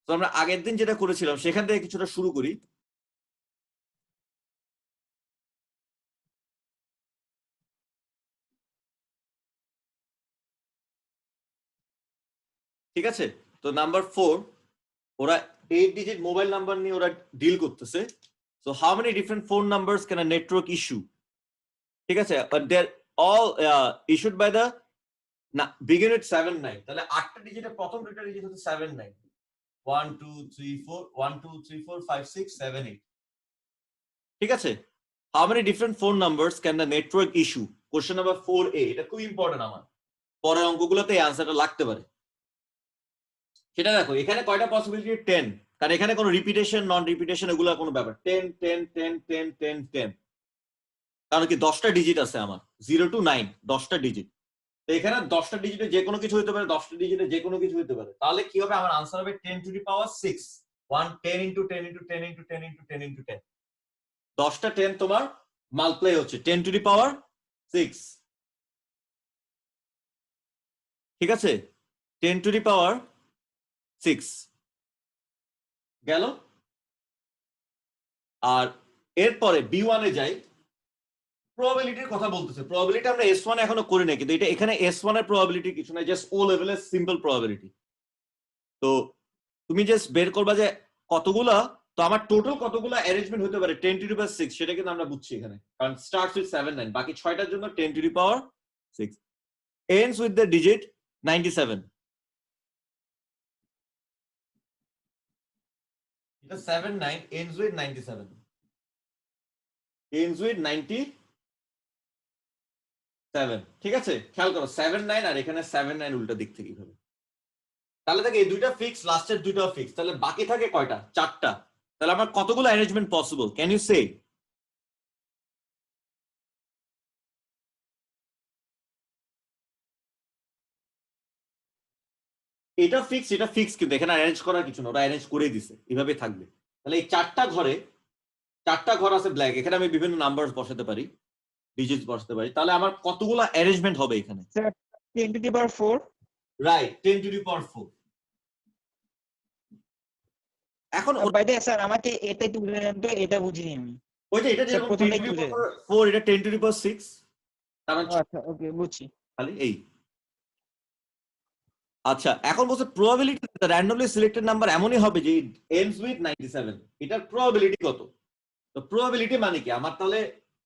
তো আমরা আগের দিন যেটা করেছিলাম সেখান থেকে কিছুটা শুরু করি। ঠিক আছে, তো নাম্বার 4 ওরা 8 ডিজিট মোবাইল নাম্বার নিয়ে ওরা ডিল করতেছে। So how many different phone numbers can a network issue? ঠিক আছে, but they are all issued by the না বিগিন উইথ 79। তাহলে 8টা ডিজিটের প্রথম দুটো ডিজিট হচ্ছে 79। 1 2 3 4 1 2 3 4 5 6 7 8। ঠিক আছে, how many different phone numbers can the network issue? Question number 4A, এটা খুব ইম্পর্টেন্ট, আমার পরের অঙ্কগুলোতে এই আনসারটা লাগতে পারে। সেটা দেখো এখানে কয়টা পসিবিলিটি? 10, কারণ এখানে কোনো রিপিটেশন নন রিপিটেশন এগুলো কোনো ব্যাপার। 10 10 10 10 10 10, কারণ কি 10টা ডিজিট আছে আমার, 0 to 9 10টা ডিজিট। তো এখানে 10টা ডিজিটে যে কোনো কিছু হতে পারে, 10টা ডিজিটে যে কোনো কিছু হতে পারে। তাহলে কি হবে? আমার আনসার হবে 10 to the power 6। 1 10 into 10 into 10 into 10 into 10 into 10। 10টা 10 তোমার মাল্টিপ্লাই হচ্ছে 10 to the power 6। ঠিক আছে, 10 to the power 6 গেল। আর এরপরে B1 এ যাই, প্রবাবিলিটির কথা বলতেছে। প্রবাবিলিটি আমরা S1 এখনো করি না, কিন্তু এটা এখানে S1 এর প্রবাবিলিটি কিছু না, জাস্ট ও লেভেলের সিম্পল প্রবাবিলিটি। তো তুমি জাস্ট বের করবা যে কতগুলা, তো আমার টোটাল কতগুলা অ্যারেঞ্জমেন্ট হতে পারে 10 to the power 6, সেটা কিন্তু আমরা বুঝছি এখানে, কারণ স্টার্টস উইথ 7 9, বাকি 6টার জন্য 10 to the power 6 ends with the digit 97। এটা 7 9 ends with 97, ends with 97। ঠিক আছে, খেয়াল করো 7 9 আর এখানে 7 9 উল্টা দিক থেকে কিভাবে। তাহলে থাকে এই দুইটা ফিক্স, লাস্টের দুইটা ফিক্স, তাহলে বাকি থাকে কয়টা? 4টা। তাহলে আমার কতগুলো অ্যারেঞ্জমেন্ট পসিবল? ক্যান ইউ সে? এটা ফিক্স, এটা ফিক্স, কিন্তু এখানে অ্যারেঞ্জ করার কিছু না, ওরা অ্যারেঞ্জ করেই দিছে, এভাবে থাকবে। তাহলে এই 4টা ঘরে 4টা ঘর আছে ব্ল্যাক, এখানে আমি বিভিন্ন নাম্বার বসাতে পারি, ডিজিটস বসাতে পারি। তাহলে আমার কতগুলো অ্যারেঞ্জমেন্ট হবে এখানে? Sir 10 to the power 4। Right, 10 to the power 4। এখন বাই দ্য স্যার আমাকে এটা একটু বুঝিয়ে দেন তো, এটা বুঝিনি আমি। ওই যে এটা যেরকম 10 to the power 4, এটা 10 to the power 6, কারণ আচ্ছা ওকে বুঝছি। খালি এই। আচ্ছা, এখন বলছে প্রবাবিলিটি র্যান্ডমলি সিলেক্টেড নাম্বার এমনই হবে যে এন্ডস উইথ 97, এটার প্রবাবিলিটি কত? তো প্রবাবিলিটি মানে কি আমার, তাহলে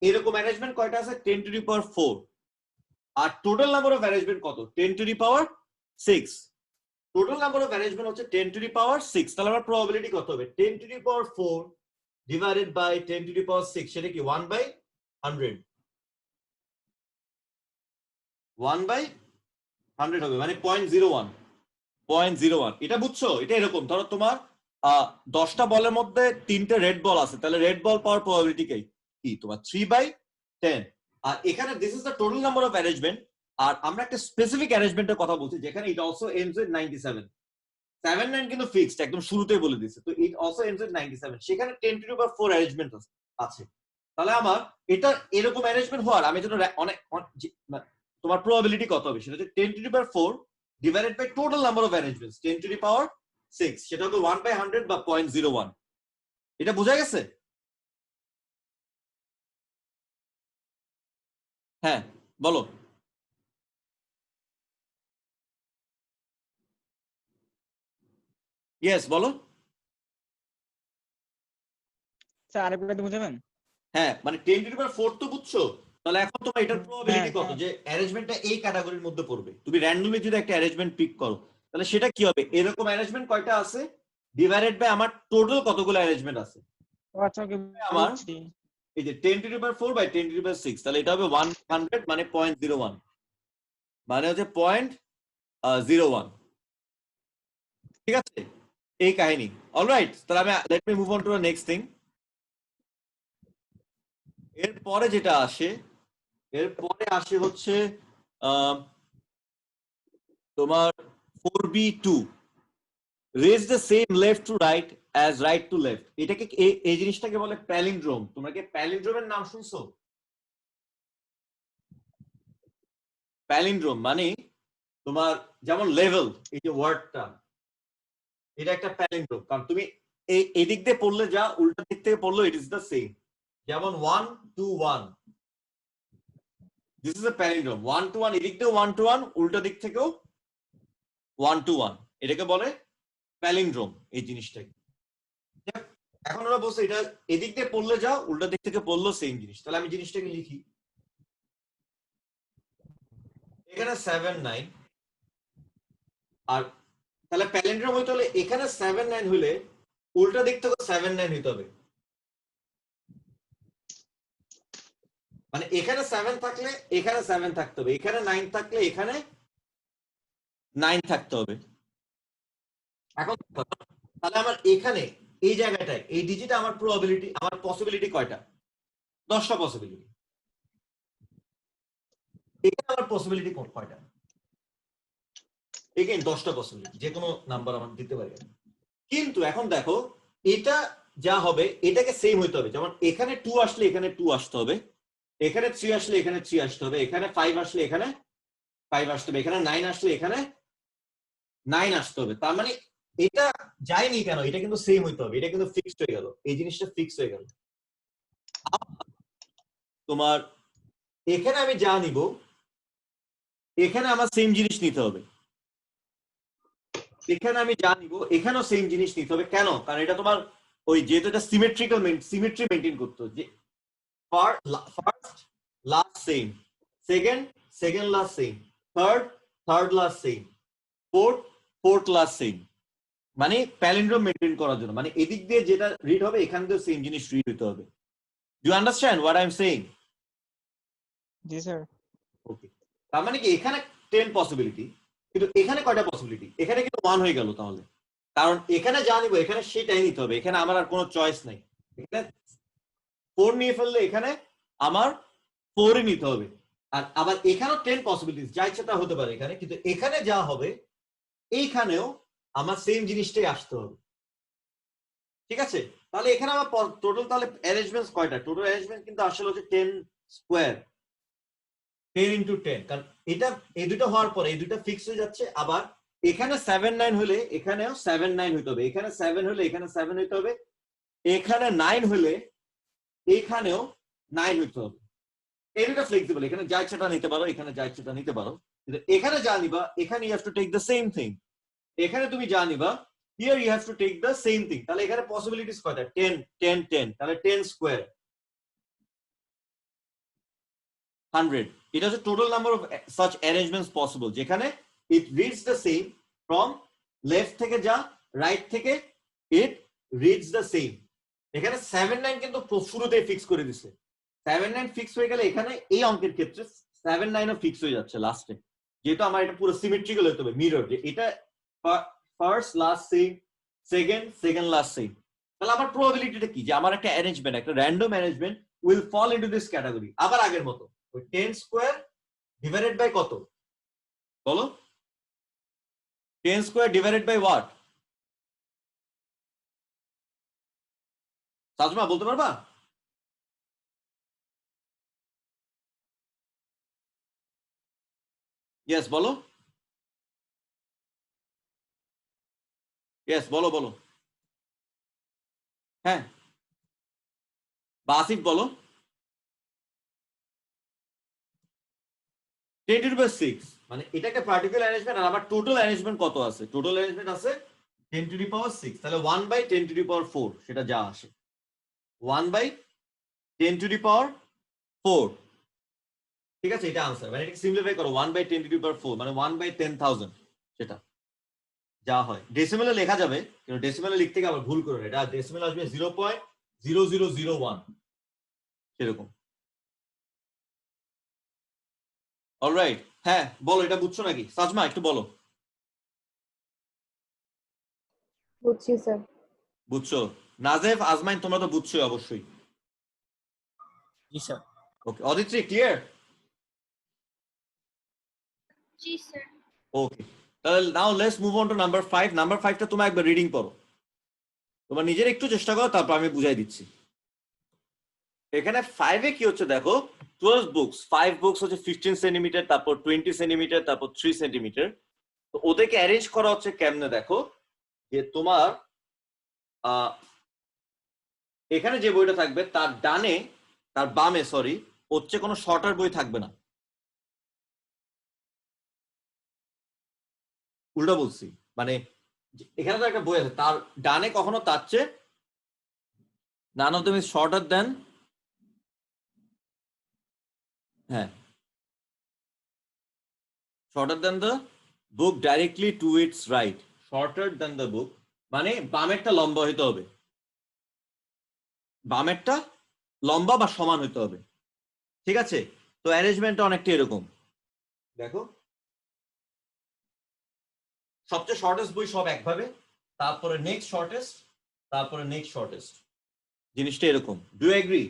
এরকম অ্যারেঞ্জমেন্ট কয়টা আছে? 10 to the power 4। আর টোটাল নাম্বার অফ অ্যারেঞ্জমেন্ট কত? 10 to the power 6। Total number of arrangement হচ্ছে 10 to the power 6। তাহলে আমার প্রবাবিলিটি কত হবে? 10 to the power 4 divided by 10 to the power 6, সেটা কি 1/100? 1/100 হবে, মানে 0.01। এটা বুঝছো? এটা এরকম ধরো তোমার 10টা বলের মধ্যে 3টে রেড বল আছে, তাহলে রেড বল পাওয়ার প্রবাবিলিটি কি তোমার 3/10। আর এখানে this is the total number of arrangement. আর আমরা একটা স্পেসিফিক অ্যারেঞ্জমেন্টের কথা বলছি, যেখানে ইট অলসো এন্ডস উইথ 97। 7 9 কিন্তু ফিক্সড, একদম শুরুতেই বলে দিয়েছে। তো ইট অলসো এন্ডস উইথ 97, সেখানে 10 to the power 4 অ্যারেঞ্জমেন্ট আছে। তাহলে আমার এটা এরকম অ্যারেঞ্জমেন্ট হওয়ার আমি যেন অনেক তোমার প্রবাবিলিটি কত হবে? সেটা হচ্ছে 10 to the power 4 divided by total number of arrangements 10 to the power 6, সেটা হবে 1/100 বা 0.01। এটা বোঝা গেছে? হ্যাঁ বলো। ইয়েস বলো। স্যার আরেকবার বুঝাবেন? হ্যাঁ, মানে 10 to the power 4 তো বুঝছো, তাহলে এখন তোমার এটার প্রবাবিলিটি কত যে অ্যারেঞ্জমেন্টটা এই ক্যাটাগরির মধ্যে পড়বে? তুমি র্যান্ডমলি যদি একটা অ্যারেঞ্জমেন্ট পিক করো, তাহলে সেটা কি হবে? এরকম অ্যারেঞ্জমেন্ট কয়টা আছে ডিভাইডেড বাই আমার টোটাল কতগুলো অ্যারেঞ্জমেন্ট আছে। আচ্ছা ওকে আমার বুঝছি। এই যে 10 to the power 4 by 10 to the power 6, তাহলে এটা হবে 100 মানে 0.01, মানে হচ্ছে 0.01। ঠিক আছে, এই কাহিনী। অলরাইট, তাহলে আমি let me move on to the next thing. এরপরে যেটা আসে, এরপরে আসে হচ্ছে তোমার 4B2, reads the same left to right as right to left. এটাকে এই জিনিসটাকে বলে প্যালিন্ড্রোম। তোমরা কি প্যালিন্ড্রোমের নাম শুনছো? প্যালিন্ড্রোম মানে তোমার যেমন লেভেল, এই যে ওয়ার্ডটা, এটা একটা প্যালিন্ড্রোম, কারণ তুমি এই দিক দিয়ে পড়লে যা, উল্টা দিক থেকে পড়লো ইট ইজ দ্য সেম। যেমন 1 to 1, this is a palindrome. 1 to 1, এদিক দিয়ে 1 to 1, উল্টা দিক থেকেও 1 to 1, এটাকে বলে প্যালিন্ড্রোম এই জিনিসটাকে। এখন ওরা বলছে এটা এদিক দিয়ে পড়লে যা, উল্টা দিক থেকে পড়লো সেম জিনিস। তাহলে আমি জিনিসটাকে লিখি, এখানে 7 9, আর তাহলে প্যালিন্ড্রোম হইতে হলে এখানে 7 9 হইলে উল্টা দিক থেকে 7 9 হইতে হবে। মানে এখানে 7 থাকলে এখানে 7 থাকতে হবে, এখানে 9 থাকলে এখানে 9 থাকতে হবে। এখন তাহলে আমার এখানে এই জায়গাটায় এই ডিজিটে আমার প্রবাবিলিটি, আমার পসিবিলিটি কয়টা? 10টা পসিবিলিটি। এখানে আমার পসিবিলিটি কয়টা? এগেইন 10টা পসিবিলিটি, যে কোনো নাম্বার আমার দিতে পারে। কিন্তু এখন দেখো এটা যা হবে এটাকে সেম হইতে হবে। যেমন এখানে 2 আসলে এখানে 2 আসতে হবে, এখানে 3 আসলে এখানে 3 আসতে হবে, এখানে 5 আসলে এখানে 5 আসতে হবে, এখানে 9 আসলে এখানে 9 আসতে হবে। তার মানে এটা যায়নি কেন, এটা কিন্তু সেম হইতে হবে, এটা কিন্তু ফিক্সড হয়ে গেল, এই জিনিসটা ফিক্স হয়ে গেল। তোমার এখানে আমি যা নিব এখানে আমার সেম জিনিস নিতে হবে, এখানে আমি যা নিব এখানেও সেম জিনিস নিতে হবে। কেন? কারণ এটা তোমার ওই যেহেতু এটা সিমেট্রি মেইনটেইন করতে হবে, যে first last same, second last same, third last same, fourth last same, মানে প্যালিন্ড্রোম মেইনটেইন করার জন্য। মানে এদিক দিয়ে যেটা রিড হবে এখান থেকে সেম জিনিস রিড হতে হবে। Do you understand what I am saying? জি স্যার। ওকে, তার মানে কি এখানে 10 পসিবিলিটি, কিন্তু এখানে কয়টা পসিবিলিটি? এখানে কিন্তু 1 হয়ে গেল তাহলে, কারণ এখানে যা নিব এখানে সেটাই নিতে হবে, এখানে আমার আর কোনো চয়েস নাই। এখানে 4 নিয়ে ফেললে এখানে আমার 4ই নিতে হবে। আর আবার এখানেও 10 পসিবিলিটিস, যা ইচ্ছা তা হতে পারে এখানে, কিন্তু এখানে যা হবে এইখানেও আমার সেম জিনিসটাই আসতে হবে। ঠিক আছে, তাহলে এখানে আমার টোটাল তাহলে অ্যারেঞ্জমেন্টস কয়টা? টোটাল অ্যারেঞ্জমেন্ট কিন্তু আসলে হচ্ছে 10 স্কয়ার, 10 into 10, কারণ এটা এই দুটো হওয়ার পরে এই দুটো ফিক্স হয়ে যাচ্ছে। আবার এখানে 7 9 হলে এখানেও 7 9 হইতে হবে, এখানে 7 হলে এখানে 7 হইতে হবে, এখানে 9 হলে এখানেও 9 হইতে হবে। এই দুটো ফ্লেক্সিবল, এখানে যা ইচ্ছাটা নিতে পারো, এখানে যা ইচ্ছাটা নিতে পারো, কিন্তু এখানে যা নিবা এখানে you have to take the same thing. এখানে তুমি যা নিবা here you have to take the same thing. তাহলে এখানে পসিবিলিটিস কয়টা? 10 10 10, তাহলে 10 স্কয়ার 100। এটা হচ্ছে total number of such arrangements possible, যেখানে it reads the same from left থেকে যা, রাইট থেকে ইট রিডস দ্য সেম। এখানে 7 9 কিন্তু শুরুতেই ফিক্স করে দিছে। 7 9 ফিক্স হয়ে গেলে এখানে এই অঙ্কের ক্ষেত্রে 7 9 ও ফিক্স হয়ে যাচ্ছে লাস্টে, যেহেতু আমার এটা পুরো সিমেট্রিক্যাল হতে হবে, মিরর, যে এটা first last same, second last same. তাহলে আমার প্রবাবিলিটিটা কি? যে আমার একটা অ্যারেঞ্জমেন্ট, একটা random arrangement will fall into this category. আবার আগের মতো 10 স্কয়ার ডিভাইডেড বাই কত বলো? 10 স্কয়ার ডিভাইডেড বাই হোয়াট? সাজমা বলতে পারবা? ইয়েস বলো, ইয়েস বলো বলো। হ্যাঁ, বাসিফ বলো। 10 to the power 6, মানে এটাকে পার্টিকুলার অ্যারেঞ্জমেন্ট, আর আবার টোটাল অ্যারেঞ্জমেন্ট কত আছে? টোটাল অ্যারেঞ্জমেন্ট আছে 10 to the power 6, তাহলে 1 by 10 to the power 4, সেটা যা আসে 1 by 10 to the power 4। ঠিক আছে, এটা आंसर, মানে এটাকে সিম্পলিফাই করো 1 by 10 to the power 4, মানে 1 by 10,000, সেটা যা হয়। ডেসিমেলে লেখা যাবে, কিন্তু ডেসিমেলে লিখতে গিয়ে আবার ভুল করে, এটা ডেসিমেল আসবে 0.0001 সেরকম। অলরাইট, হ্যাঁ বলো, এটা বুঝছো নাকি? সাজমা একটু বলো। বুঝছি স্যার। বুঝছো? নাজেফ, আজমাইন, তোমরা তো বুঝছোই অবশ্যই। জি স্যার। Okay, Aditri clear? জি স্যার। ওকে, তাহলে now let's move on to number 5। Number 5টা তোমরা একবার রিডিং করো, তোমার নিজের একটু চেষ্টা করো, তারপর আমি বুঝাই দিচ্ছি। এখানে 5 এ কি হচ্ছে দেখো 12 বুকস 5 বুকস হচ্ছে 15 সেন্টিমিটার, তারপর 20 সেন্টিমিটার, তারপর 3 সেন্টিমিটার। তো ওদেরকে অ্যারেঞ্জ করা হচ্ছে কেমনে দেখো, যে তোমার এখানে যে বইটা থাকবে তার ডানে, তার বামে সরি হচ্ছে কোনো শর্টার বই থাকবে না। উল্টা বলছি, মানে এখানে তো একটা বই আছে, তার ডানে কখনো তার চেয়ে none of them is shorter than, হ্যাঁ, shorter than the book directly to its right, shorter than the book মানে বামেরটা লম্বা হইতে হবে, বামেরটা লম্বা বা সমান হইতে হবে, ঠিক আছে? তো অ্যারেঞ্জমেন্টটা অনেকটা এরকম দেখো, সবচেয়ে শর্টেস্ট বই সব একভাবে, তারপরে নেক্সট শর্টেস্ট, তারপরে নেক্সট শর্টেস্ট, জিনিসটা এরকম। Do you agree?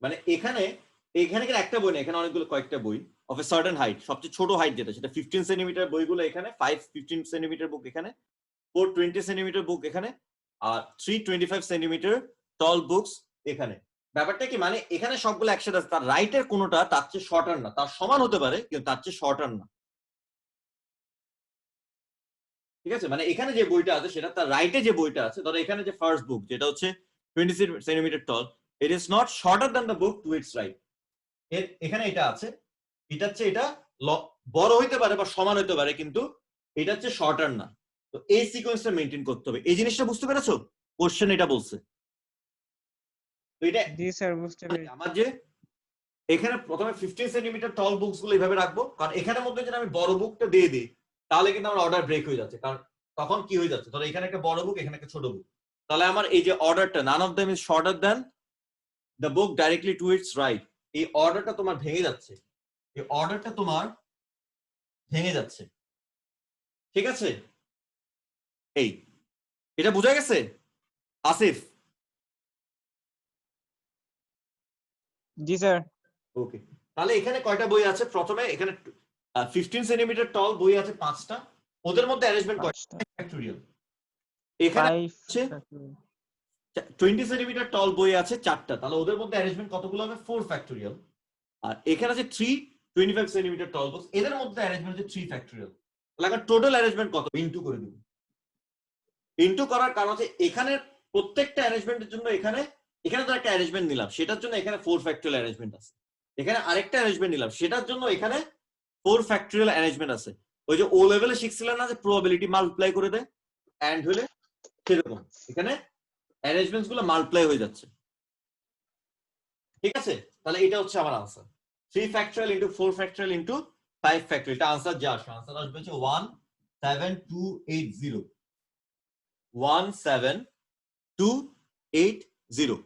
মানে এখানে এখানে কিন্তু একটা বই না, এখানে অনেকগুলো কয়েকটা বই অফ এ সার্টেন হাইট, সবচেয়ে ছোট হাইট যেটা সেটা 15 সেন্টিমিটার বইগুলো এখানে, 15 সেন্টিমিটার বুক এখানে, 20 সেন্টিমিটার বুক এখানে, আর 25 সেন্টিমিটার টল বুকস এখানে। ব্যাপারটা কি, মানে এখানে সবগুলো একসাথে আছে, তার রাইটের কোনোটা তার চেয়ে শর্টার না, তার সমান হতে পারে কিন্তু তার চেয়ে শর্টার না, ঠিক আছে? মানে এখানে যে বইটা আছে সেটা তার রাইটে যে বইটা আছে, ধরো এখানে যে ফার্স্ট বুক যেটা হচ্ছে 20 centimetre tall, it is not shorter than the book to its right. এখানে এটা আছে, এটা হচ্ছে এটা বড় হইতে পারে বা সমান হইতে পারে কিন্তু এটা হচ্ছে শর্টার না। তো এই সিকোয়েন্সটা মেইনটেইন করতে হবে, এই জিনিসটা বুঝতে পেরেছো? কোশ্চেন এটা বলছে। তো এটা জি স্যার, বুঝতে পেরেছি। আমার যে এখানে প্রথমে 15 সেন্টিমিটার টল বুকস গুলো এইভাবে রাখবো, কারণ এখানের মধ্যে যদি আমি বড় বুকটা দিয়ে দিই তাহলে কিন্তু আমার অর্ডার ব্রেক হয়ে যাচ্ছে, কারণ তখন কি হয়ে যাচ্ছে, ধরো এখানে একটা বড় বুক এখানে একটা ছোট বুক, তাহলে আমার এই যে অর্ডারটা none of them is shorter than the book directly to its right, এই অর্ডারটা তোমার ভেঙে যাচ্ছে, এই অর্ডারটা তোমার ভেঙে যাচ্ছে, ঠিক আছে? এই এটা বোঝা গেছে আসিফ? জি স্যার। ওকে, তাহলে এখানে কয়টা বই আছে? প্রথমে এখানে 15 সেন্টিমিটার টল বই আছে 5টা, ওদের মধ্যে অ্যারেঞ্জমেন্ট কয়টা? ফ্যাক্টোরিয়াল। এখানে 5 আছে 20 সেন্টিমিটার টল বই আছে 4টা, তাহলে ওদের মধ্যে অ্যারেঞ্জমেন্ট কতগুলো হবে? 4 ফ্যাক্টোরিয়াল। আর এখানে আছে 25 সেন্টিমিটার টল বক্স, এদের মধ্যে অ্যারেঞ্জমেন্ট হচ্ছে 3 ফ্যাক্টোরিয়াল। তাহলে এখন টোটাল অ্যারেঞ্জমেন্ট কত? ইনটু করে দিব। ইনটু করার কারণ হচ্ছে এখানে প্রত্যেকটা অ্যারেঞ্জমেন্টের জন্য এখানে এখানে তো একটা অ্যারেঞ্জমেন্ট নিলাম সেটার জন্য এখানে 4 ফ্যাক্টোরিয়াল অ্যারেঞ্জমেন্ট আছে, এখানে আরেকটা অ্যারেঞ্জমেন্ট নিলাম সেটার জন্য এখানে 4 ফ্যাক্টোরিয়াল অ্যারেঞ্জমেন্ট আছে। ওই যে ও লেভেলে শিখছিলেন না যে প্রবাবিলিটি মাল্টিপ্লাই করে দেয় এন্ড হলে, সেরকম এখানে অ্যারেঞ্জমেন্টস গুলো মাল্টিপ্লাই হয়ে যাচ্ছে, ঠিক আছে? তাহলে এটা হচ্ছে আমার answer, 3 factorial into 4 factorial into 5 factorial. এটা আনসার যা আসবে, আনসার আসবে হচ্ছে 17280, 17280,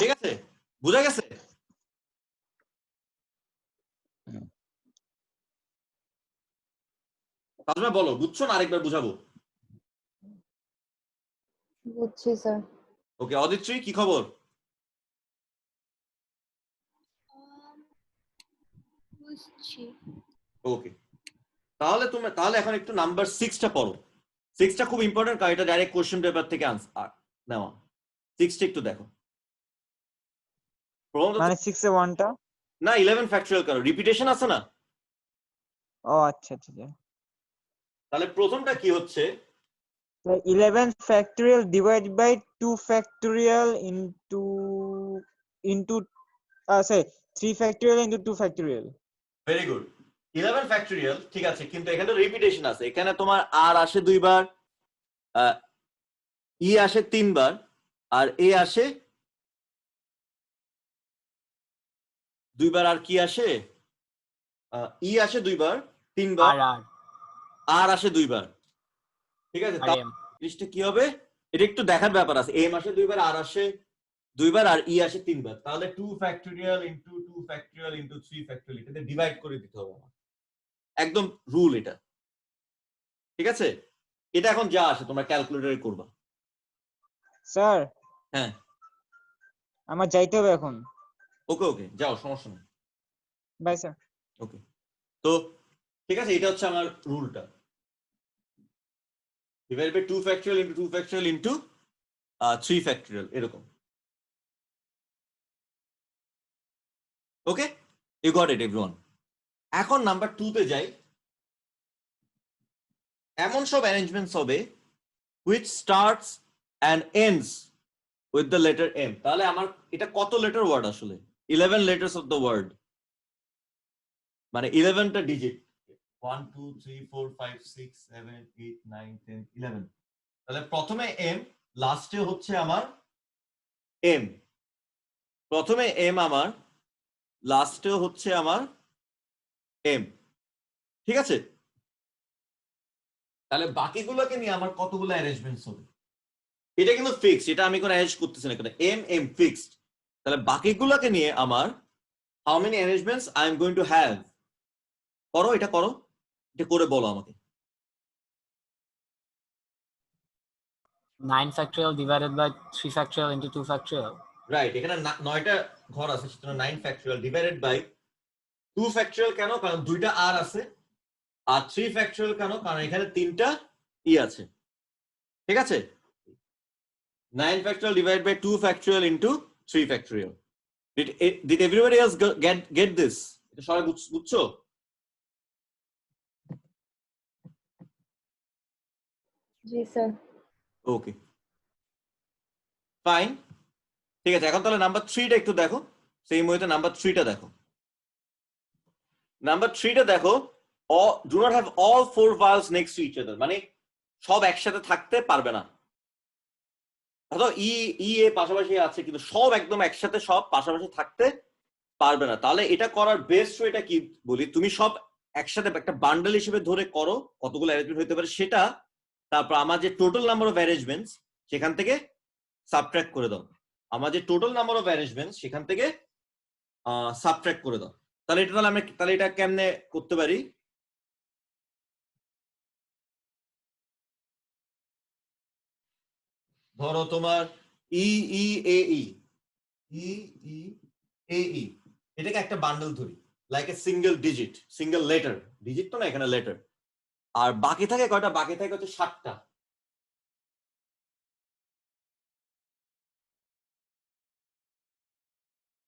ঠিক আছে? বুঝা গেছে? তাহলে বলো বুঝছো না আরেকবার বুঝাবো? বুঝছি স্যার। ওকে, অদিত্রী কি খবর? বুঝছি। ওকে, তাহলে এখন একটু নাম্বার 6টা পড়ো। 6টা খুব ইম্পর্টেন্ট, কারণ এটা ডাইরেক্ট কোশ্চেন পেপার থেকে আনসার নেওয়া। 6টা একটু দেখো। মানে 6 এ 1টা? না, 11 ফ্যাক্টোরিয়াল করো, রিপিটেশন আছে না? ও আচ্ছা আচ্ছা। তাহলে প্রথমটা কি হচ্ছে? 11 factorial divided by 2 factorial into sorry 3 factorial into 2 factorial. Very good, 11 factorial, ঠিক আছে, কিন্তু এখানে রিপিটেশন আছে, এখানে তোমার আর আসে 2 বার, ই আসে 3 বার, আর এ আসে 2 বার, আর কি আসে? ই আসে 2 বার, 3 বার, আর আসে 2 বার, ঠিক আছে? জিনিসটা কি হবে এটা একটু দেখার ব্যাপার আছে, এম আসে 2 বার, আর আসে 2 বার, আর ই আসে 3 বার, তাহলে 2 factorial into 2 factorial into 3 factorial, এটাতে ডিভাইড করে দিতে হবে আমার, একদম রুল এটা, ঠিক আছে? এটা এখন যা আসে তোমরা ক্যালকুলেটরে করবা। স্যার হ্যাঁ, আমার যাইতে হবে এখন। ওকে ওকে, যাও, সমস্যা নেই। By sir. ওকে, তো ঠিক আছে, এটা হচ্ছে আমার রুলটা, divide by 2 factorial into 2 factorial into 3 factorial, এরকম। Okay, you got it everyone. এখন নাম্বার 2 তে যাই। এমন সব অ্যারেঞ্জমেন্টস হবে which starts and ends with the letter M। তাহলে আমার এটা কত লেটার ওয়ার্ড আসলে? 11 letters of the word, মানে 11টা ডিজিট, 1 2 3 4 5 6 7 8 9 10 11। তাহলে প্রথমে M, লাস্টে হচ্ছে আমার M, প্রথমে M আমার, লাস্টে হচ্ছে আমার M, ঠিক আছে? তাহলে বাকিগুলোকে নিয়ে আমার কতগুলো অ্যারেঞ্জমেন্টস হবে? এটা কিন্তু ফিক্সড, এটা আমি কোনো অ্যারেঞ্জ করতেছি না, কারণ M M ফিক্সড। তাহলে বাকিগুলোকে নিয়ে আমার how many arrangements I am going to have? করো, এটা করো, এটা করে বলো আমাকে। 9 factorial divided by 3 factorial into 2 factorial. Right, এখানে 9টা ঘর আছে, সেজন্য 9 ফ্যাক্টরিয়াল ডিভাইডেড বাই 2 ফ্যাক্টরিয়াল। কেন? কারণ 2টা আর আছে। আর 3 ফ্যাক্টরিয়াল কেন? কারণ এখানে 3টা ই আছে, ঠিক আছে? 9 factorial divided by 2 factorial into 3 factorial. Did everybody else get this? এটা সবাই বুঝছো? জি স্যার। ওকে, ফাইন, ঠিক আছে। এখন তাহলে নাম্বার 3টা একটু দেখো, সেই মুহূর্তে নাম্বার 3টা দেখো। নাম্বার 3টা দেখো, do not have all 4 vowels next to each other, মানে সব একসাথে থাকতে পারবে না। অথবা ই এ পাশাপাশি আছে, কিন্তু সব একদম একসাথে সব পাশাপাশি থাকতে পারবে না। তাহলে এটা করার বেস্ট ওয়েটা কি বলি, তুমি সব একসাথে একটা বান্ডেল হিসেবে ধরে করো, কতগুলো অ্যারেঞ্জমেন্ট হতে পারে সেটা, তারপর আমার যে টোটাল নাম্বার অফ অ্যারেঞ্জমেন্টস সেখান থেকে সাবট্রাক্ট করে দাও। আমার যে টোটাল নাম্বার অফ অ্যারেঞ্জমেন্টস সেখান থেকে সাবট্রাক্ট করে দাও। তাহলে এটা তাহলে এটা কেমনে করতে পারি? ধরো তোমার ই ই এ ই ই ই এ ই, এটাকে একটা বান্ডেল ধরি, like a single digit, single letter, digit তো না এখানে লেটার। আর বাকি থাকে কয়টা? বাকি থাকে হচ্ছে 7টা।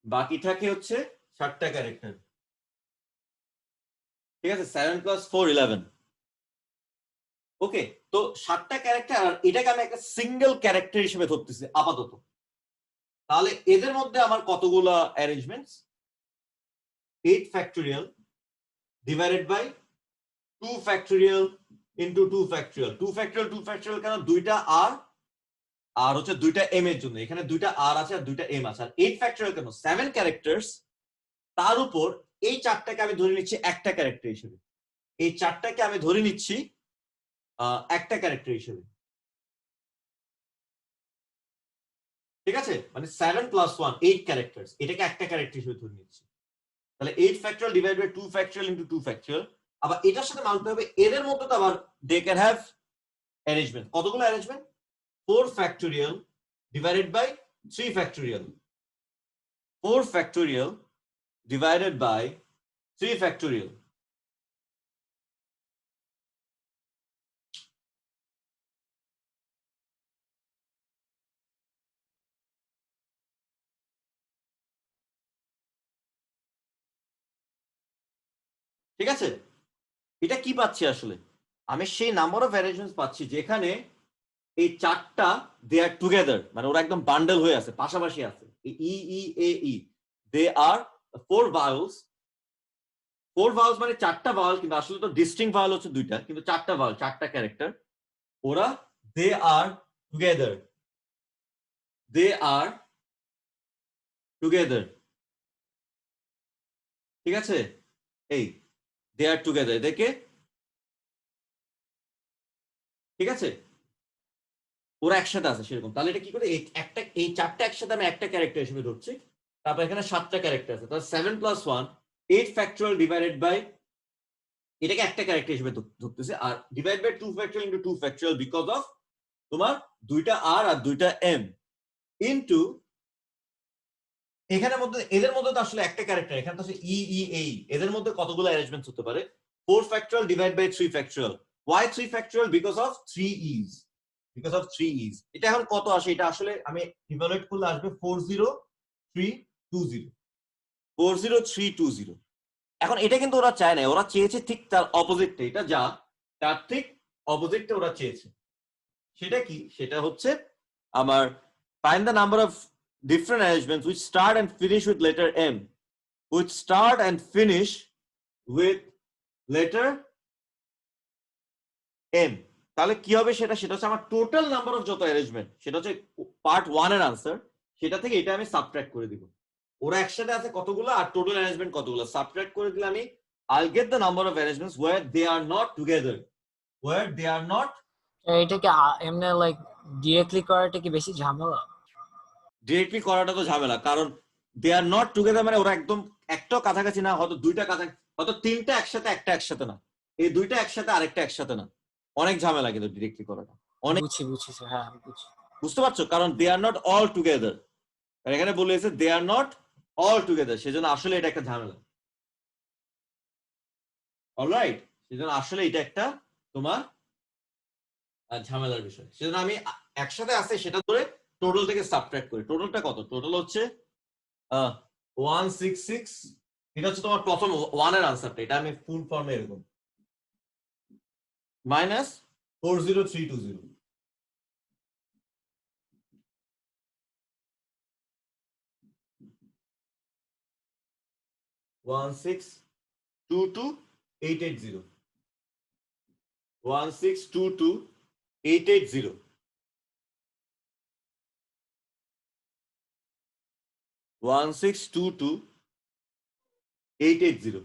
বাকি থাকে হচ্ছে 7টা ক্যারেক্টার, ঠিক আছে? 7 + 4 11। ওকে, তো 7টা ক্যারেক্টার, আর এটাকে আমি একটা সিঙ্গেল ক্যারেক্টার হিসেবে ধরতেছি আপাতত। তাহলে এদের মধ্যে আমার কতগুলো arrangements? 8 factorial divided by 2 factorial into 2 factorial. 2 factorial 2 factorial কেন? 2টা আর আর হচ্ছে 2টা এম এর জন্য, এখানে 2টা আর আছে আর 2টা এম আছে। আর 8 ফ্যাক্টরিয়াল কেন? 7 ক্যারেক্টারস, তার উপর এই 4টাকে আমি ধরে নিচ্ছি একটা ক্যারেক্টার হিসেবে, এই 4টাকে আমি ধরে নিচ্ছি একটা ক্যারেক্টার হিসেবে, ঠিক আছে? মানে 7 + 1 8 ক্যারেক্টারস, এটাকে একটা ক্যারেক্টার হিসেবে ধরে নিচ্ছি। তাহলে 8 factorial divide by 2 factorial into 2 factorial. আবার এটার সাথে মানতে হবে এদের মধ্যে তো আবার দে ক্যান হ্যাভ অ্যারেঞ্জমেন্ট। কতগুলো arrangement? 4 factorial divided by 3 factorial, 4 factorial divided by 3 factorial. ঠিক আছে? এটা কি পাচ্ছি আসলে? আমি সেই নাম্বার অফ অ্যারেঞ্জমেন্টস পাচ্ছি যেখানে এই 4টা দে আর টুগেদার, মানে ওরা একদম বান্ডেল হয়ে আছে, পাশাপাশি আছে। ই ই এ ই, দে আর 4 vowels। 4 vowels মানে 4টা ভাওয়াল, কিন্তু আসলে তো ডিস্টিংক্ট ভাওয়াল হচ্ছে 2টা, কিন্তু 4টা ভাওয়াল, 4টা ক্যারেক্টার। ওরা দে are together, they are together, ঠিক আছে? এই দে আর টুগেদার, এদেরকে, ঠিক আছে, ওরা একসাথে আছে সেরকম। তাহলে এটা কি করে? এই 4টা একসাথে আমি একটা ক্যারেক্টার হিসেবে ধরছি, তারপর এখানে 7টা ক্যারেক্টার আছে, তাহলে 7 + 1 8 ফ্যাক্টরিয়াল ডিভাইডেড বাই, এটাকে একটা ক্যারেক্টার হিসেবে ধরতেছি, আর divide by 2 factorial into 2 factorial because of তোমার 2টা আর আর 2টা এম ইনটু, এখানের মধ্যে এদের মধ্যে তো আসলে একটা ক্যারেক্টার, এখানে তো আসলে ই ই এ, এদের মধ্যে কতগুলো অ্যারেঞ্জমেন্টস হতে পারে? 4 factorial divided by 3 factorial. Why 3 factorial? Because of 3 e's. Because of 3 e's. এটা এখন কত আসে? এটা আসলে আমি ইভালুয়েট করলে আসবে 40320 40320। এখন এটা কিন্তু ওরা চায় না, ওরা চেয়েছে ঠিক তার অপোজিটটা, এটা যা তার ঠিক অপোজিটটা ওরা চেয়েছে। সেটা কি? সেটা হচ্ছে আমার find the number of different arrangements which start and finish with letter M, which start and finish with letter M। তাহলে কি হবে সেটা? সেটা হচ্ছে আমার টোটাল নাম্বার অফ যত অ্যারেঞ্জমেন্ট, সেটা হচ্ছে পার্ট 1 এর আনসার, সেটা থেকে এটা আমি সাবট্রাক্ট করে দিব। ওরা একসাথে আছে কতগুলো আর টোটাল অ্যারেঞ্জমেন্ট কতগুলো, সাবট্রাক্ট করে দিলে আমি I'll get the number of arrangements where they are not together, where they are not। এটাকে এমনি লাইক ডিরেক্টলি করাটা কি বেশি ঝামেলা? ডিরেক্টলি করাটা তো ঝামেলা, কারণ দে আর নট টুগেদার মানে ওরা একদম একটাও কাছাকাছি না, হয়তো দুইটা কাছাকাছি, হয়তো তিনটা একসাথে একটা একসাথে না, এই দুইটা একসাথে আরেকটা একসাথে না। অনেক ঝামেলা কিন্তু ডিরেক্টলি করাটা, অনেক। বুঝছি স্যার, হ্যাঁ বুঝছি। বুঝতে পারছো? কারণ দে আর নট অল টুগেদার, আর এখানে বলেছে দে আর নট অল টুগেদার, সেজন্য আসলে এটা একটা ঝামেলা। অলরাইট, সেজন্য আসলে এটা একটা তোমার ঝামেলার বিষয়। সেজন্য আমি একসাথে আছে সেটা ধরে টোটাল থেকে সাবট্রাক্ট করি। টোটালটা কত? টোটাল হচ্ছে 166। এটা হচ্ছে তোমার প্রথম 1 এর আনসারটা, এটা আমি ফুল ফর্মে এরকম মাইনাস 40320। 1622880 1622880 1622880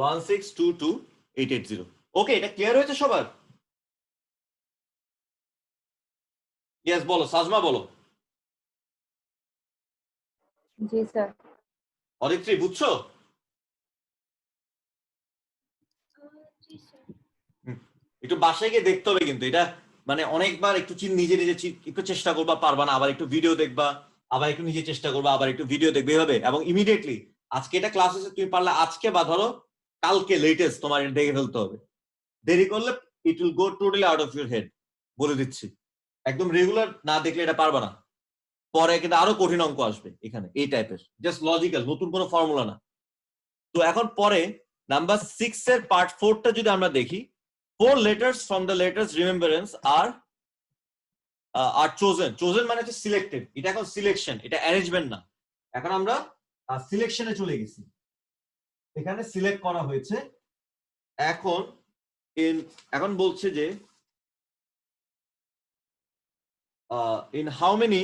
1622880। ওকে, এটা ক্লিয়ার হয়েছে সবার? ইয়েস, বলো সাজমা, বলো। जी सर। অদিত্রী, বুঝছো? जी सर। একটু বাসায় গিয়ে দেখতে হবে কিন্তু এটা, মানে অনেকবার একটু নিজে নিজে একটু চেষ্টা করবা, পারবা না, আবার একটু ভিডিও দেখবা, আবার একটু নিজে চেষ্টা করবা, আবার একটু ভিডিও দেখবে, এভাবে। এবং ইমিডিয়েটলি আজকে এটা ক্লাস হচ্ছে, তুমি পারলে আজকে বা ধরো কালকে লেটেস্ট তোমার এটা দেখে ফেলতে হবে। দেরি করলে it will go totally out of your head, বলে দিচ্ছি। একদম রেগুলার না দেখলে এটা পারবা না, পরে কিন্তু আরো কঠিন অঙ্ক আসবে এখানে এই টাইপের, জাস্ট লজিক্যাল, নতুন কোনো ফর্মুলা না। তো এখন পরে নাম্বার 6 এর পার্ট 4টা যদি আমরা দেখি, 4 letters from the letters remembrance are chosen। chosen মানে হচ্ছে সিলেক্টেড, এটা এখন সিলেকশন, এটা অ্যারেঞ্জমেন্ট না। এখন আমরা সিলেকশনে চলে গেছি, এখানে সিলেক্ট করা হয়েছে। এখন বলছে যে in how many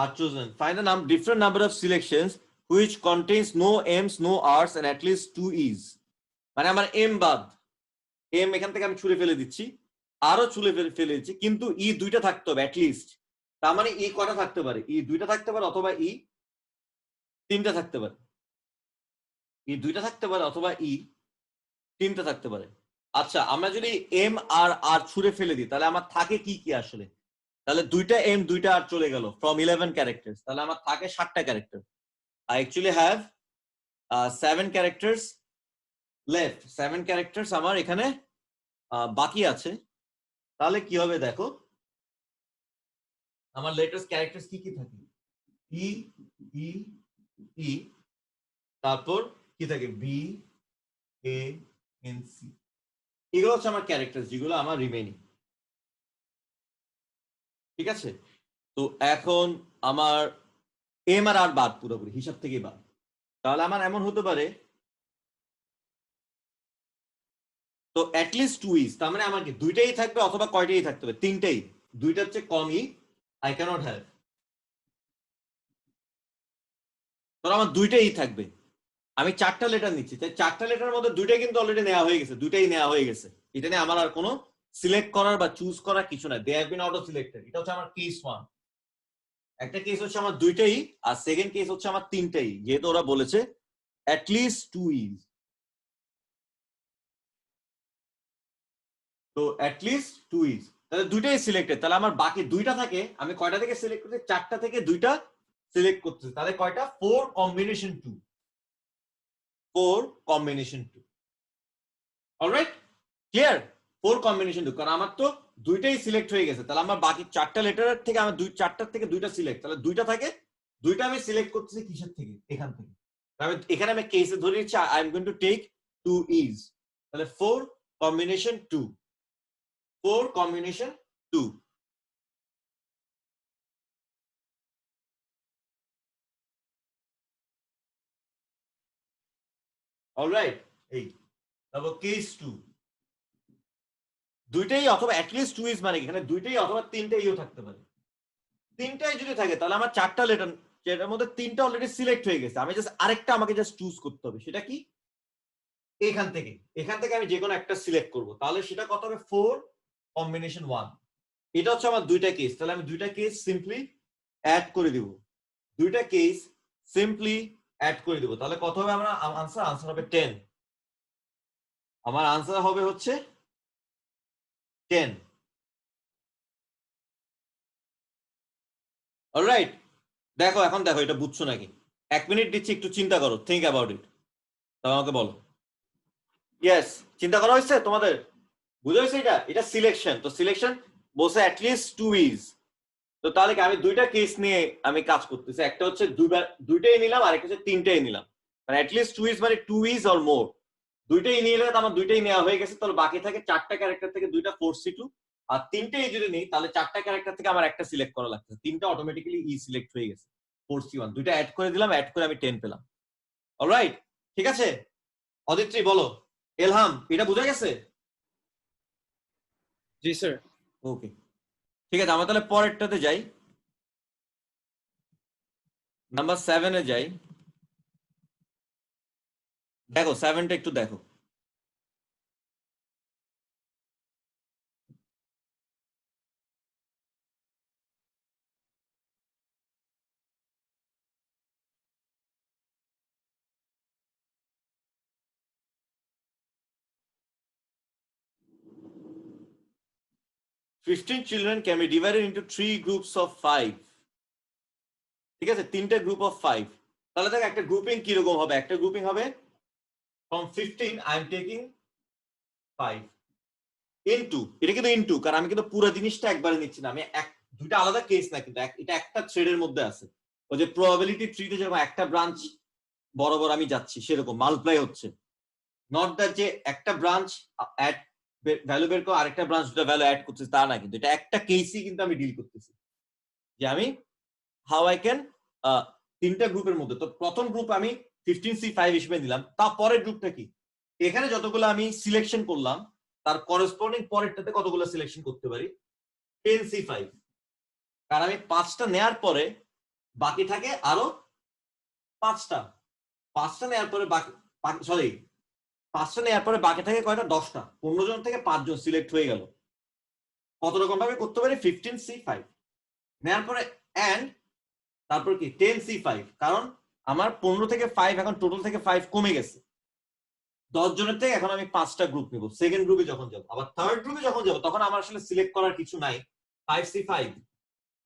are chosen, find the different number of selections which contains no M's, no R's and at least 2 E's। মানে আমার এম বাদ, এম এখান থেকে আমি ছুড়ে ফেলে দিচ্ছি, আরো ছুড়ে ফেলে দিচ্ছি, কিন্তু ই দুইটা থাকতে হবে অ্যাটলিস্ট। তার মানে ই কটা থাকতে পারে? ই দুইটা থাকতে পারে, অথবা ই তিনটা থাকতে পারে। ই দুইটা থাকতে পারে অথবা ই তিনটা থাকতে পারে। আচ্ছা, আমরা যদি এম আর আর ছুড়ে ফেলে দিই, তাহলে আমার থাকে কি কি আসলে? তাহলে দুইটা এম দুইটা আর চলে গেল ফ্রম 11 ক্যারেক্টার্স, তাহলে আমার থাকে 7টা character. I actually have 7 characters left, 7 characters আমার এখানে বাকি আছে। তাহলে কি হবে দেখো, আমার লেটেস্ট ক্যারেক্টার্স কি কি থাকে? ই ই ই, তারপর কি থাকে? বি এ এন সি, এগুলো হচ্ছে আমার ক্যারেক্টার্স যেগুলো আমার রিমেইনিং। ঠিক আছে, তো এখন আমার এম আর আর বাদ, পুরোপুরি হিসাব থেকে বাদ। তাহলে আমার এমন হতে পারে, তো অ্যাটলিস্ট 2 ইজ, তার মানে আমার কি দুইটাই থাকবে অথবা কয়টাই থাকতে হবে? তিনটাই। দুইটা হচ্ছে কমই, আই ক্যানট হ্যাভ। ধরো আমার দুইটাই থাকবে, আমি 4টা লেটার নিচ্ছি, তাই 4টা লেটারের মধ্যে দুইটাই কিন্তু অলরেডি নেওয়া হয়ে গেছে, দুইটাই নেওয়া হয়ে গেছে। এটা নিয়ে আমার আর কোনো সিলেক্ট করার বা চুজ করার কিছু নাই, they have been auto selected. এটা হচ্ছে আমার কেস 1। একটা কেস হচ্ছে আমার দুইটাই, আর সেকেন্ড কেস হচ্ছে আমার তিনটাই, যেহেতু ওরা বলেছে অ্যাটলিস্ট 2 ইজ। তো অ্যাটলিস্ট 2 ইজ, তাহলে দুইটাই সিলেক্টেড। তাহলে আমার বাকি দুইটা থাকে, আমি কয়টা থেকে সিলেক্ট করছি? 4টা থেকে দুইটা সিলেক্ট করতেছি, তাহলে কয়টা? 4 combination 2, 4 combination 2। Alright, clear? 4 combination 2, কারণ আমার তো দুইটাই সিলেক্ট হয়ে গেছে, তাহলে আমার বাকি 4টা লেটারের থেকে আমার চারটার থেকে দুইটা সিলেক্ট, তাহলে দুইটা থাকে, দুইটা আমি সিলেক্ট করতেছি কিসের থেকে? এখান থেকে। আমি এখানে আমি কেসে ধরে নিচ্ছি I am going to take 2 is, তাহলে 4 কম্বিনেশন 2, 4 কম্বিনেশন 2। অলরাইট, এই তারপর কেস 2, দুইটাই অথবা অ্যাটলিস্ট 2 ইজ মানে কি? এখানে দুইটাই অথবা তিনটাইও থাকতে পারে। তিনটাই যদি থাকে তাহলে আমার 4টা লেটার, যেটার মধ্যে 3টা অলরেডি সিলেক্ট হয়ে গেছে, আমি জাস্ট আরেকটা আমাকে জাস্ট চুজ করতে হবে। সেটা কি? এখান থেকে আমি যে কোনো একটা সিলেক্ট করব, তাহলে সেটা কত হবে? 4 কম্বিনেশন 1। এটা হচ্ছে আমার দুইটা কেস, তাহলে আমি দুইটা কেস সিম্পলি অ্যাড করে দিব, দুইটা কেস সিম্পলি অ্যাড করে দিব, তাহলে কত হবে? আমরা আনসার হবে 10। আমার আনসার হবে হচ্ছে 10। অলরাইট, দেখো এখন দেখো এটা বুঝছো নাকি? 1 মিনিট দিচ্ছি, একটু চিন্তা করো, থিঙ্ক অ্যাবাউট ইট, তাহলে আমাকে বলো। ইয়েস, চিন্তা করা হয়েছে তোমাদের? বুঝা হয়েছে? এটা সিলেকশন, তো সিলেকশন বলছে অ্যাটলিস্ট 2 ইজ, তো তাহলে কি আমি দুইটা কেস নিয়ে আমি কাজ করতেছি, একটা হচ্ছে দুইটাই নিলাম, আর একটা হচ্ছে তিনটাই নিলাম, মানে অ্যাটলিস্ট 2 ইজ মানে 2 ইজ অর মোর, দুইটাই নিয়ে নিলে আমার দুইটাই নেওয়া হয়ে গেছে, তাহলে বাকি থাকে 4টা ক্যারেক্টার থেকে দুইটা ফোর্স সি টু, আর তিনটাই যদি নিই তাহলে 4টা ক্যারেক্টার থেকে আমার একটা সিলেক্ট করা লাগছে, তিনটা অটোমেটিক্যালি ই সিলেক্ট হয়ে গেছে, ফোর্স সি ওয়ান, দুইটা অ্যাড করে দিলাম, অ্যাড করে আমি 10 পেলাম। অলরাইট, ঠিক আছে, অদিত্রী বলো। এলহাম, এটা বোঝা গেছে? জি স্যার। ওকে, ঠিক আছে, আমরা তাহলে পরেরটাতে যাই, নাম্বার 7-এ যাই। দেখো 7টা একটু দেখো। "15 children can be divided into 3 groups of 5." ঠিক আছে, তিনটা গ্রুপ অফ 5, তাহলে দেখো একটা গ্রুপিং কিরকম হবে? একটা গ্রুপিং হবে from 15 I am taking 5 into, এটা কিন্তু ইনটু, কারণ আমি কিন্তু পুরো জিনিসটা একবারে নিচ্ছি না, আমি দুইটা আলাদা কেস না, কিন্তু এটা একটা থ্রেডের মধ্যে আছে। ওই যে প্রবাবিলিটি ট্রিতে যেরকম একটা ব্রাঞ্চ বরাবর আমি যাচ্ছি, সেরকম মাল্টিপ্লাই হচ্ছে, নট দ্যাট যে একটা ব্রাঞ্চ অ্যাড ভ্যালু বের করে আরেকটা ব্রাঞ্চ দুটো ভ্যালু অ্যাড করছে তা না, কিন্তু এটা একটা কেসই কিন্তু আমি ডিল করতেছি, যে আমি হাউ আই ক্যান তিনটা গ্রুপের মধ্যে। তো প্রথম গ্রুপ আমি 15C5 হিসেবে দিলাম, তারপরের গ্রুপটা কি? এখানে যতগুলো আমি সিলেকশন করলাম তার করেসপন্ডিং পরেরটাতে কতগুলো সিলেকশন করতে পারি? 10C5, কারণ আমি 5টা নেয়ার পরে বাকি থাকে আরো 5টা, 5টা নেয়ার পরে বাকি সরি 5টা নেয়ার পরে বাকি থাকে কয়টা? 10টা, 15 জন থেকে 5 জন সিলেক্ট হয়ে গেল। কত রকম ভাবে করতে পারি? 15C5 নেয়ার পরে এন্ড তারপর কি 10C5, কারণ আমার 15 থেকে 5 এখন টোটাল থেকে 5 কমে গেছে, 10 জনের থেকে এখন আমি 5টা গ্রুপ নিব। সেকেন্ড গ্রুপে যখন যাব, আবার থার্ড গ্রুপে যখন যাব, তখন আমার আসলে সিলেক্ট করার কিছু নাই, 5C5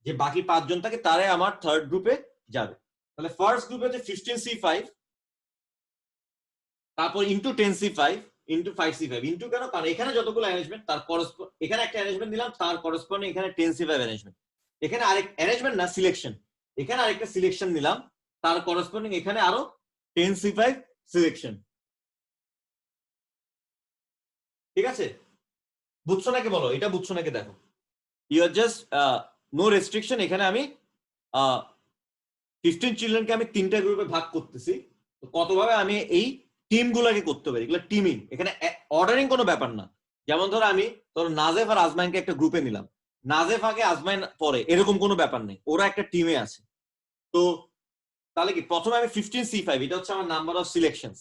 যে বাকি 5 জন থাকে তারে আমার থার্ড গ্রুপে যাবে। তাহলে ফার্স্ট গ্রুপে হচ্ছে 15C5, তারপর into 10C5 into 5C5, into কেন? কারণ এখানে যতগুলো অ্যারেঞ্জমেন্ট তার এখানে একটা অ্যারেঞ্জমেন্ট দিলাম, তার করেসপন্ডিং এখানে 10C5 অ্যারেঞ্জমেন্ট, এখানে আরেক অ্যারেঞ্জমেন্ট না, সিলেকশন, এখানে আরেকটা সিলেকশন নিলাম, তার করেসপন্ডিং এখানে আরো 10C5 সিলেকশন। ঠিক আছে, বুঝছো নাকি বলো? এটা বুঝছো নাকি? দেখো, you are just no restriction, এখানে আমি 15 চিলড্রেনকে আমি 3টা গ্রুপে ভাগ করতেছি, তো কতভাবে আমি এই টিম গুলাকে করতে পারি, এগুলো টিমিং, এখানে অর্ডারিং কোনো ব্যাপার না। যেমন ধরো আমি নাজেফ আর আজমাইনকে একটা গ্রুপে নিলাম, নাজেফ আগে আজমাইন পরে, এরকম কোনো ব্যাপার নেই, ওরা একটা টিমে আছে। তো তাহলে কি প্রথমে আমি 15C5, এটা হচ্ছে আমার নাম্বার অফ সিলেকশনস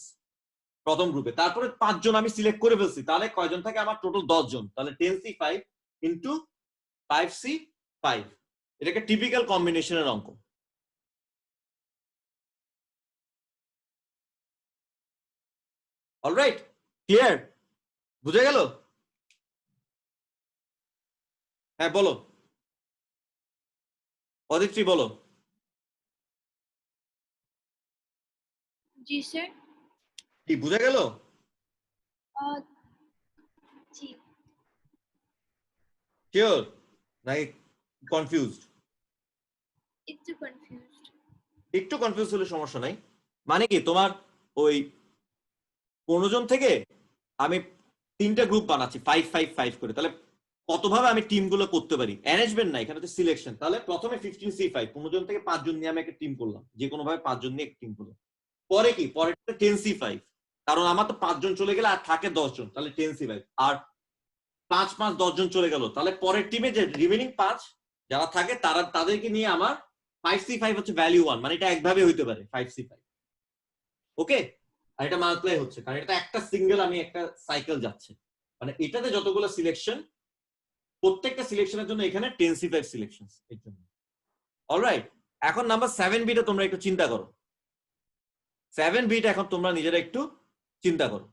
প্রথম গ্রুপে, তারপরে 5 জন আমি সিলেক্ট করে ফেলছি, তাহলে কয়জন থাকে আমার? টোটাল 10 জন, তাহলে 10C5 ইন্টু 5C5, এটাকে টিপিক্যাল কম্বিনেশনের অঙ্ক। Alright, clear? বুঝে গেল? হ্যাঁ বলো, অদিত্রী বলো। जी सर কি বুঝা গেল? जी শিওর নাকি কনফিউজড? একটু কনফিউজড একটু কনফিউজ হলে সমস্যা নাই। মানে কি তোমার ওই 15 জন থেকে আমি 3টা গ্রুপ বানাচ্ছি 5-5-5 করে, তাহলে কতভাবে আমি টিমগুলো করতে পারি? অ্যারেঞ্জমেন্ট না, এখানে তো সিলেকশন। তাহলে প্রথমে 15C5 15 জন থেকে 5 জন নিয়ে আমি একটা টিম করলাম, যে কোনো ভাবে 5 জন নিয়ে একটা টিম করলাম। পরে কি, পরে 10C5, কারণ আমার তো 5 জন চলে গেলে আর থাকে 10 জন, তাহলে 10C5 আর 5-5-10 জন চলে গেল, তাহলে পরের টিমে যে রিমেনিং 5 যারা থাকে তাদেরকে নিয়ে আমার 5C5 হচ্ছে ভ্যালিউ 1, মানে এটা একভাবে হইতে পারে 5C5। ওকে, আর এটা মাল্টিপ্লাই হচ্ছে কারণ এটা একটা সিঙ্গেল, আমি একটা সাইকেল যাচ্ছে, মানে এটাতে যতগুলো সিলেকশন, প্রত্যেকটা সিলেকশনের জন্য এখানে 10C5 সিলেকশন এর জন্য। অলরাইট, এখন নাম্বার 7 বিটা তোমরা একটু চিন্তা করো। 7 বিটা এখন তোমরা নিজেরা একটু চিন্তা করো।